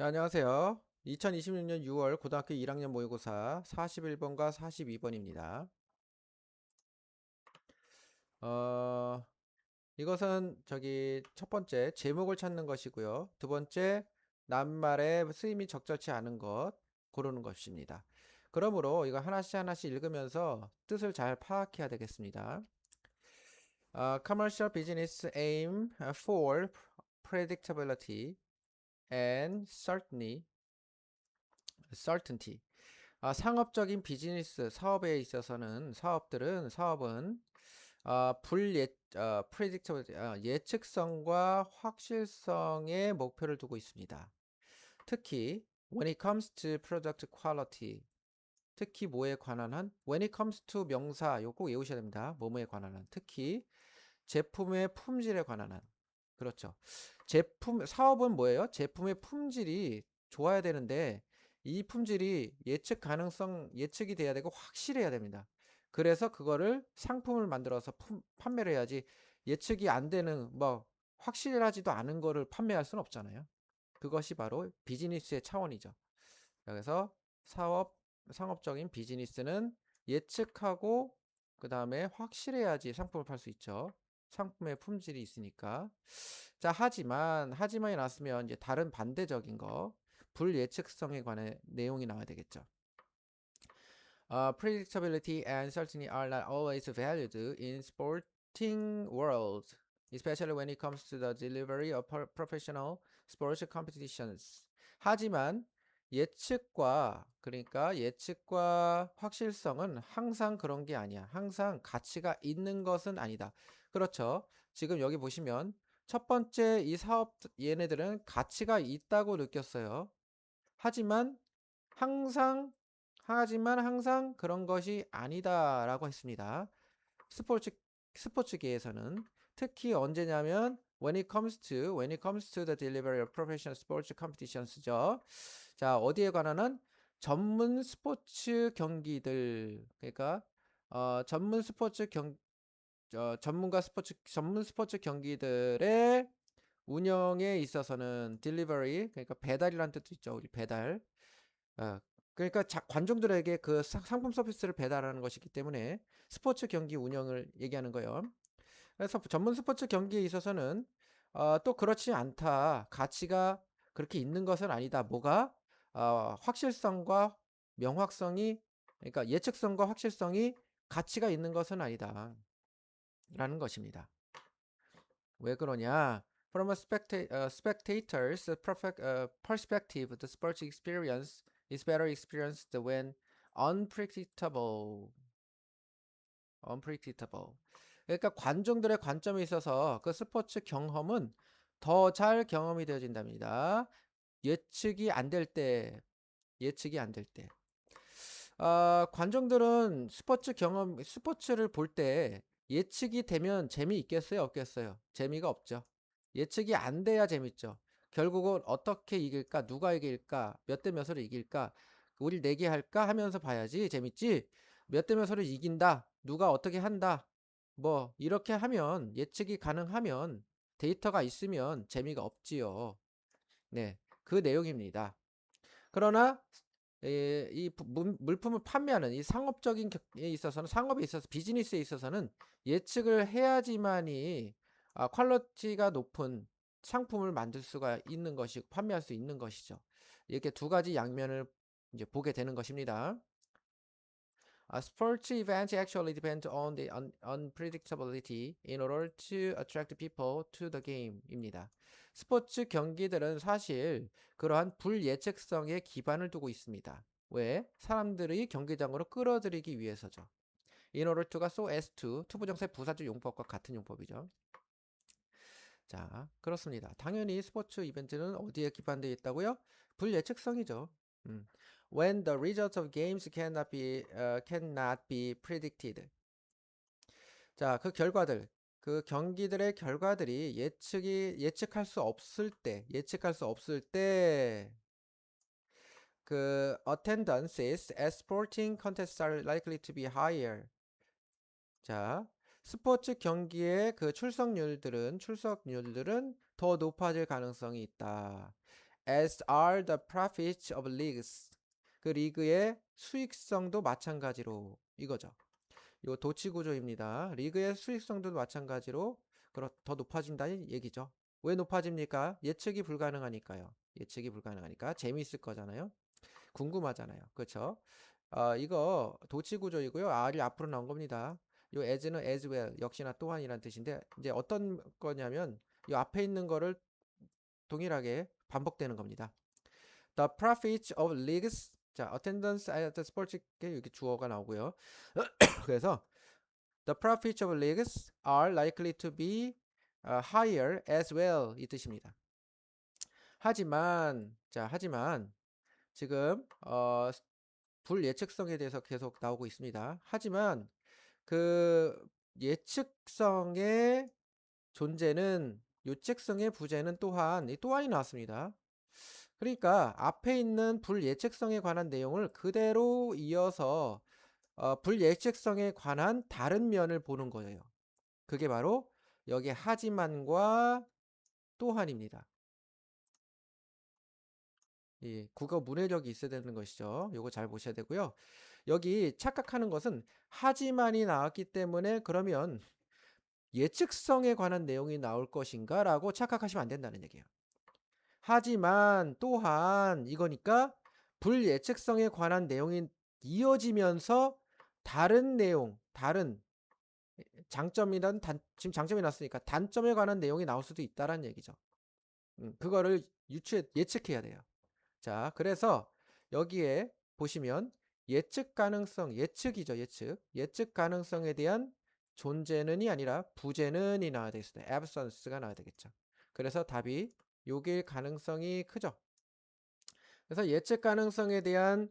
자, 안녕하세요. 2026년 6월 고등학교 1학년 모의고사 41번과 42번입니다. 이것은 첫 번째 제목을 찾는 것이고요. 두 번째 낱말의 쓰임이 적절치 않은 것 고르는 것입니다. 그러므로 이거 하나씩 하나씩 읽으면서 뜻을 잘 파악해야 되겠습니다. Commercial business aim for predictability and certainty. 상업적인 비즈니스 사업에 있어서는 사업은 predictability, 예측성과 확실성의 목표를 두고 있습니다. 특히 when it comes to product quality, 특히 뭐에 관한 한 when it comes to 명사 요거 꼭 외우셔야 됩니다. 뭐뭐에 관한 한 특히 제품의 품질에 관한 한 그렇죠. 사업은 뭐예요? 제품의 품질이 좋아야 되는데 이 품질이 예측이 돼야 되고 확실해야 됩니다. 그래서 그거를 상품을 만들어서 판매를 해야지 예측이 안 되는 확실하지도 않은 거를 판매할 수는 없잖아요. 그것이 바로 비즈니스의 차원이죠. 그래서 상업적인 비즈니스는 예측하고 그 다음에 확실해야지 상품을 팔 수 있죠. 상품의 품질이 있으니까. 자, 하지만이 나왔으면 이제 다른 반대적인 거, 불예측성에 관한 내용이 나와야 되겠죠. Predictability and certainty are not always valued in sporting world, especially when it comes to the delivery of professional sports competitions. 하지만 예측과 확실성은 항상 그런 게 아니야. 항상 가치가 있는 것은 아니다. 그렇죠. 지금 여기 보시면 첫 번째 이 사업 얘네들은 가치가 있다고 느꼈어요. 하지만 항상 그런 것이 아니다라고 했습니다. 스포츠계에서는 특히 언제냐면 when it comes to the delivery of professional sports competitions죠. 자, 어디에 관한 한 전문 스포츠 경기들 그러니까 전문 스포츠 경기들의 운영에 있어서는 delivery 그러니까 배달이라는 뜻도 있죠. 우리 배달. 어, 그러니까 관중들에게 그 상품 서비스를 배달하는 것이기 때문에 스포츠 경기 운영을 얘기하는 거예요. 그래서 전문 스포츠 경기에 있어서는 또 그렇지 않다. 가치가 그렇게 있는 것은 아니다. 확실성과 명확성이 그러니까 예측성과 확실성이 가치가 있는 것은 아니다. 라는 것입니다. 왜 그러냐? From a spectator's perspective, the sports experience is better experienced when unpredictable. 그러니까 관중들의 관점에 있어서 그 스포츠 경험은 더 잘 경험이 되어진답니다. 예측이 안 될 때. 관중들은 스포츠를 볼 때 예측이 되면 재미있겠어요? 없겠어요? 재미가 없죠. 예측이 안 돼야 재밌죠. 결국은 어떻게 이길까? 누가 이길까? 몇 대 몇으로 이길까? 우리 내기 할까? 하면서 봐야지 재밌지? 몇 대 몇으로 이긴다? 누가 어떻게 한다? 이렇게 하면 예측이 가능하면 데이터가 있으면 재미가 없지요. 네, 그 내용입니다. 그러나 이 물품을 판매하는 이 상업에 있어서 비즈니스에 있어서는 예측을 해야지만이 퀄리티가 높은 상품을 만들 수가 있는 것이고 판매할 수 있는 것이죠. 이렇게 두 가지 양면을 이제 보게 되는 것입니다. Sports events actually depend on the unpredictability in order to attract people to the game입니다. 스포츠 경기들은 사실 그러한 불예측성에 기반을 두고 있습니다. 왜? 사람들이 경기장으로 끌어들이기 위해서죠. In order to가 so as to, 투부정사의 부사적 용법과 같은 용법이죠. 자, 그렇습니다. 당연히 스포츠 이벤트는 어디에 기반되어 있다고요? 불예측성이죠. When the results of games cannot be predicted. 자, 그 경기들의 결과들이 예측할 수 없을 때, 그 attendances at sporting contests are likely to be higher. 자, 스포츠 경기의 그 출석률들은 더 높아질 가능성이 있다. as are the profits of leagues. 그 리그의 수익성도 마찬가지로 이거죠. 이거 도치 구조입니다. 리그의 수익성도 마찬가지로 더 높아진다는 얘기죠. 왜 높아집니까? 예측이 불가능하니까요. 예측이 불가능하니까 재미있을 거잖아요. 궁금하잖아요. 그렇죠? 이거 도치 구조이고요. R이 앞으로 나온 겁니다. 요 as는 as well 역시나 또한이란 뜻인데 이제 어떤 거냐면 이 앞에 있는 거를 동일하게 반복되는 겁니다. The profits of leagues. 자, attendance at the sports 이렇게 주어가 나오고요. 그래서 the profits of leagues are likely to be higher as well 이 뜻입니다. 하지만 지금 불예측성에 대해서 계속 나오고 있습니다. 하지만 그 예측성의 존재는 요책성의 부재는 또한이 나왔습니다. 그러니까 앞에 있는 불예측성에 관한 내용을 그대로 이어서 불예측성에 관한 다른 면을 보는 거예요. 그게 바로 여기 하지만과 또한입니다. 예, 국어 문해력이 있어야 되는 것이죠. 요거 잘 보셔야 되고요. 여기 착각하는 것은 하지만이 나왔기 때문에 그러면 예측성에 관한 내용이 나올 것인가 라고 착각하시면 안 된다는 얘기예요. 하지만 또한 이거니까 불예측성에 관한 내용이 이어지면서 다른 내용, 다른 장점이란 지금 장점이 났으니까 단점에 관한 내용이 나올 수도 있다라는 얘기죠. 그거를 예측해야 돼요. 자, 그래서 여기에 보시면 예측 가능성, 예측이죠, 예측 가능성에 대한 존재는이 아니라 부재는이 나와야 되겠습니다. absence가 나와야 되겠죠. 그래서 답이 요길 가능성이 크죠. 그래서 예측 가능성에 대한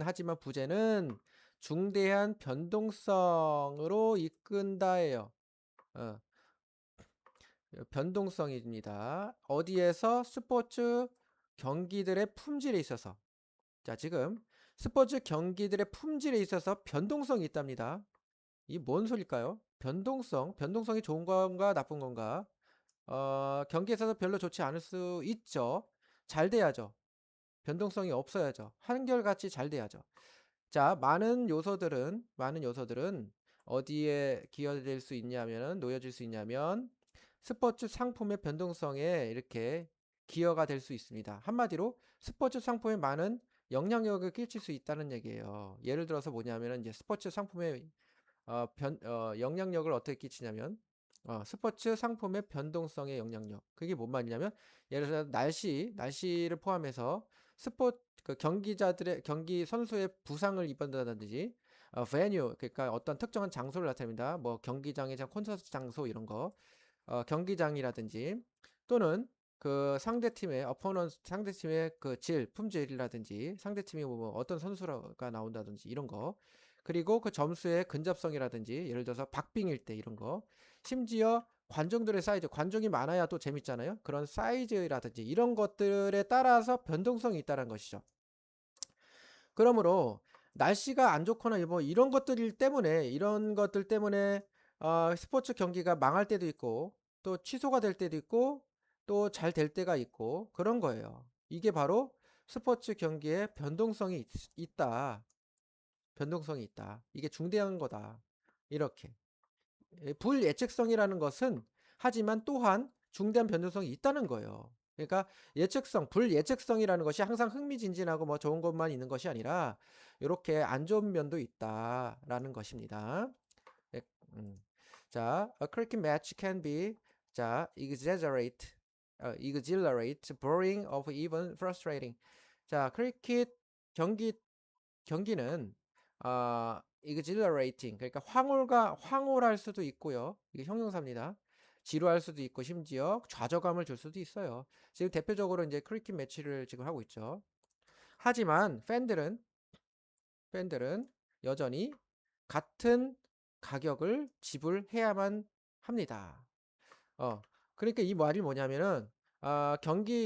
하지만 부재는 중대한 변동성으로 이끈다예요. 변동성입니다. 어디에서? 스포츠 경기들의 품질에 있어서. 자, 지금 스포츠 경기들의 품질에 있어서 변동성이 있답니다. 이 뭔 소리일까요? 변동성이 좋은 건가 나쁜 건가? 경기에서 별로 좋지 않을 수 있죠. 잘 돼야죠. 변동성이 없어야죠. 한결같이 잘 돼야죠. 자, 많은 요소들은 어디에 기여될 수 있냐면, 놓여질 수 있냐면, 스포츠 상품의 변동성에 이렇게 기여가 될 수 있습니다. 한마디로 스포츠 상품에 많은 영향력을 끼칠 수 있다는 얘기예요. 예를 들어서 뭐냐면은 이제 스포츠 상품의 영향력을 어떻게 끼치냐면 스포츠 상품의 변동성의 영향력. 그게 뭔 말이냐면 예를 들어 날씨를 포함해서 경기 선수의 부상을 입었다든지 venue 그러니까 어떤 특정한 장소를 나타냅니다. 뭐 경기장이나 콘서트 장소 이런 거 경기장이라든지 또는 그 상대팀의 그 품질이라든지 상대팀이 뭐 어떤 선수가 나온다든지 이런 거 그리고 그 점수의 근접성이라든지 예를 들어서 박빙일 때 이런 거 심지어 관중들의 사이즈 관중이 많아야 또 재밌잖아요. 그런 사이즈라든지 이런 것들에 따라서 변동성이 있다는 것이죠. 그러므로 날씨가 안 좋거나 뭐 이런 것들 때문에 스포츠 경기가 망할 때도 있고 또 취소가 될 때도 있고 또 잘 될 때가 있고 그런 거예요. 이게 바로 스포츠 경기에 있다. 변동성이 있다. 이게 중대한 거다. 이렇게. 불예측성이라는 것은 하지만 또한 중대한 변동성이 있다는 거예요. 그러니까 불예측성이라는 것이 항상 흥미진진하고 뭐 좋은 것만 있는 것이 아니라 이렇게 안 좋은 면도 있다라는 것입니다. 자, a cricket match can be exaggerate, boring, or even frustrating. 자, 크리켓 경기는 exhilarating 그러니까 황홀할 수도 있고요. 이게 형용사입니다. 지루할 수도 있고 심지어 좌절감을 줄 수도 있어요. 지금 대표적으로 이제 크리켓 매치를 지금 하고 있죠. 하지만 팬들은 여전히 같은 가격을 지불해야만 합니다. 그러니까 이 말이 뭐냐면은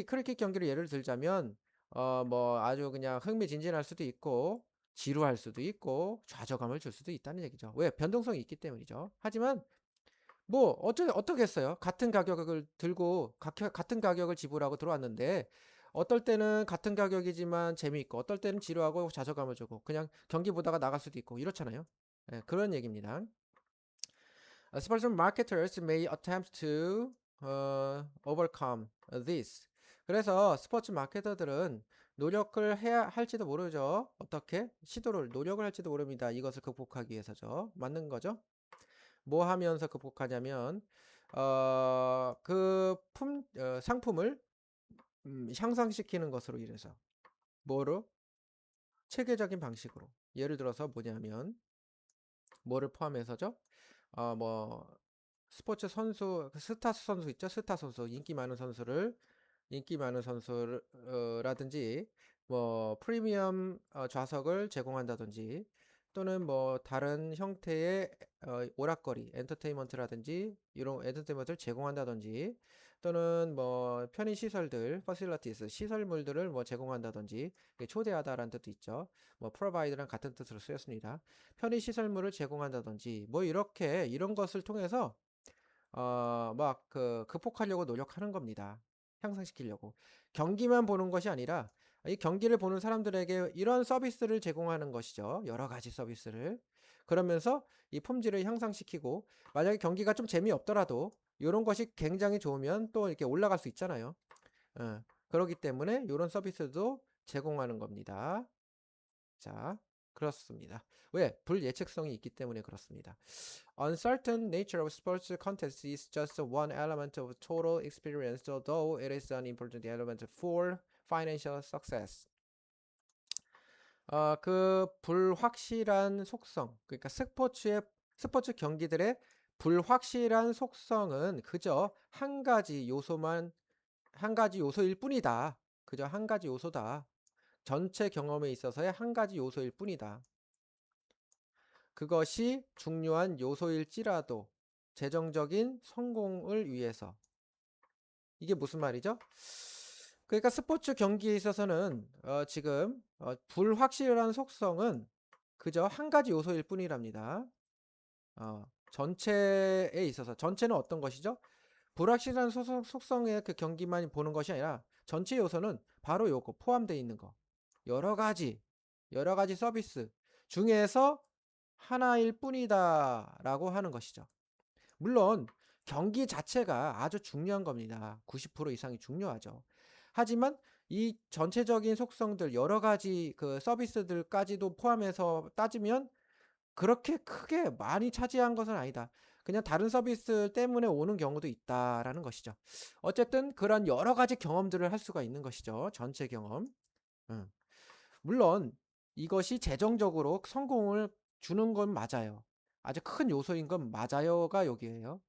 크리켓 경기를 예를 들자면 뭐 아주 그냥 흥미진진할 수도 있고 지루할 수도 있고 좌절감을 줄 수도 있다는 얘기죠. 왜? 변동성이 있기 때문이죠. 하지만 뭐 어떻겠어요? 같은 가격을 지불하고 들어왔는데 어떨 때는 같은 가격이지만 재미있고 어떨 때는 지루하고 좌절감을 주고 그냥 경기 보다가 나갈 수도 있고 이렇잖아요. 예, 그런 얘기입니다. Sports marketers may attempt to overcome this. 그래서 스포츠 마케터들은 노력을 해야 할지도 모르죠. 어떻게? 노력을 할지도 모릅니다. 이것을 극복하기 위해서죠. 맞는 거죠? 뭐 하면서 극복하냐면 상품을 향상시키는 것으로 인해서 뭐로? 체계적인 방식으로. 예를 들어서 뭐냐면 뭐를 포함해서죠? 뭐 스포츠 선수, 스타 선수 있죠? 스타 선수, 인기 많은 선수라든지 뭐 프리미엄 좌석을 제공한다든지 또는 뭐 다른 형태의 오락거리, 엔터테인먼트라든지 이런 엔터테인먼트를 제공한다든지 또는 뭐 편의 시설들, facilities, 시설물들을 뭐 제공한다든지 초대하다라는 뜻도 있죠. 뭐 provide랑 같은 뜻으로 쓰였습니다. 편의 시설물을 제공한다든지 뭐 이렇게 이런 것을 통해서 막 극복하려고 노력하는 겁니다. 향상시키려고. 경기만 보는 것이 아니라 이 경기를 보는 사람들에게 이런 서비스를 제공하는 것이죠. 여러 가지 서비스를. 그러면서 이 품질을 향상시키고 만약에 경기가 좀 재미없더라도 이런 것이 굉장히 좋으면 또 이렇게 올라갈 수 있잖아요. 그렇기 때문에 이런 서비스도 제공하는 겁니다. 자, 그렇습니다. 왜? 불예측성이 있기 때문에 그렇습니다. Uncertain nature of sports contests is just one element of total experience, although it is an important element for financial success. 그 불확실한 속성, 그러니까 스포츠 경기들의 불확실한 속성은 그저 한 가지 요소일 뿐이다. 그저 한 가지 요소다. 전체 경험에 있어서의 한 가지 요소일 뿐이다. 그것이 중요한 요소일지라도 재정적인 성공을 위해서. 이게 무슨 말이죠? 그러니까 스포츠 경기에 있어서는 지금 불확실한 속성은 그저 한 가지 요소일 뿐이랍니다. 전체에 있어서 전체는 어떤 것이죠? 불확실한 속성의 그 경기만 보는 것이 아니라 전체 요소는 바로 요거 포함되어 있는 거. 여러 가지 서비스 중에서 하나일 뿐이다라고 하는 것이죠. 물론 경기 자체가 아주 중요한 겁니다. 90% 이상이 중요하죠. 하지만 이 전체적인 속성들 여러 가지 그 서비스들까지도 포함해서 따지면 그렇게 크게 많이 차지한 것은 아니다. 그냥 다른 서비스 때문에 오는 경우도 있다라는 것이죠. 어쨌든 그런 여러 가지 경험들을 할 수가 있는 것이죠. 전체 경험. 물론 이것이 재정적으로 성공을 주는 건 맞아요. 아주 큰 요소인 건 맞아요가 여기에요.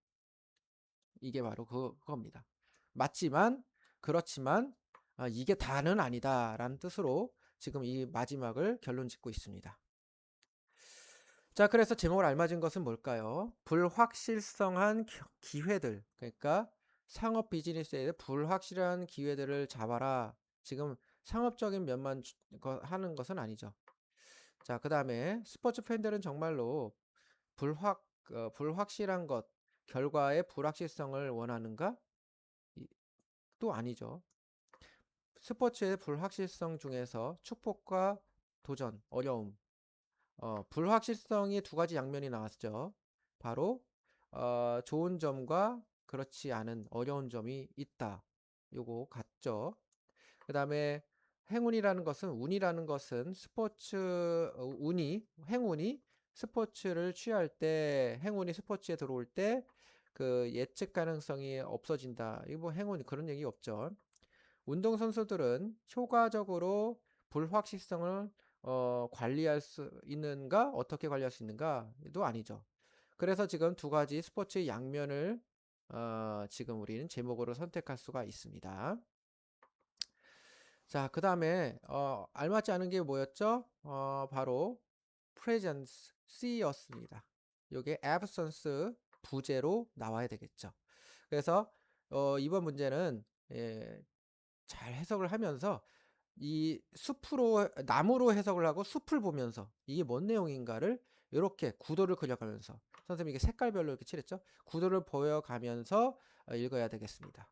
이게 바로 그겁니다. 맞지만 그렇지만 이게 다는 아니다라는 뜻으로 지금 이 마지막을 결론 짓고 있습니다. 자, 그래서 제목을 알맞은 것은 뭘까요? 불확실성한 기회들. 그러니까 상업 비즈니스에 불확실한 기회들을 잡아라. 지금 상업적인 면만 하는 것은 아니죠. 자, 그 다음에 스포츠 팬들은 정말로 불확실한 것, 결과의 불확실성을 원하는가? 또 아니죠. 스포츠의 불확실성 중에서 축복과 도전, 어려움, 불확실성이 두 가지 양면이 나왔죠. 바로 좋은 점과 그렇지 않은 어려운 점이 있다. 요거 같죠. 그 다음에 운이라는 것은 행운이 스포츠를 취할 때, 행운이 스포츠에 들어올 때 그 예측 가능성이 없어진다. 이거 뭐 행운이 그런 얘기 없죠. 운동선수들은 효과적으로 불확실성을 관리할 수 있는가? 어떻게 관리할 수 있는가?도 아니죠. 그래서 지금 두 가지 스포츠의 양면을 지금 우리는 제목으로 선택할 수가 있습니다. 자, 그 다음에 알맞지 않은 게 뭐였죠? 바로 presence, C였습니다. 이게 absence 부재로 나와야 되겠죠. 그래서 이번 문제는 잘 해석을 하면서 이 나무로 해석을 하고 숲을 보면서 이게 뭔 내용인가를 이렇게 구도를 그려가면서 선생님이 이게 색깔별로 이렇게 칠했죠. 구도를 보여가면서 읽어야 되겠습니다.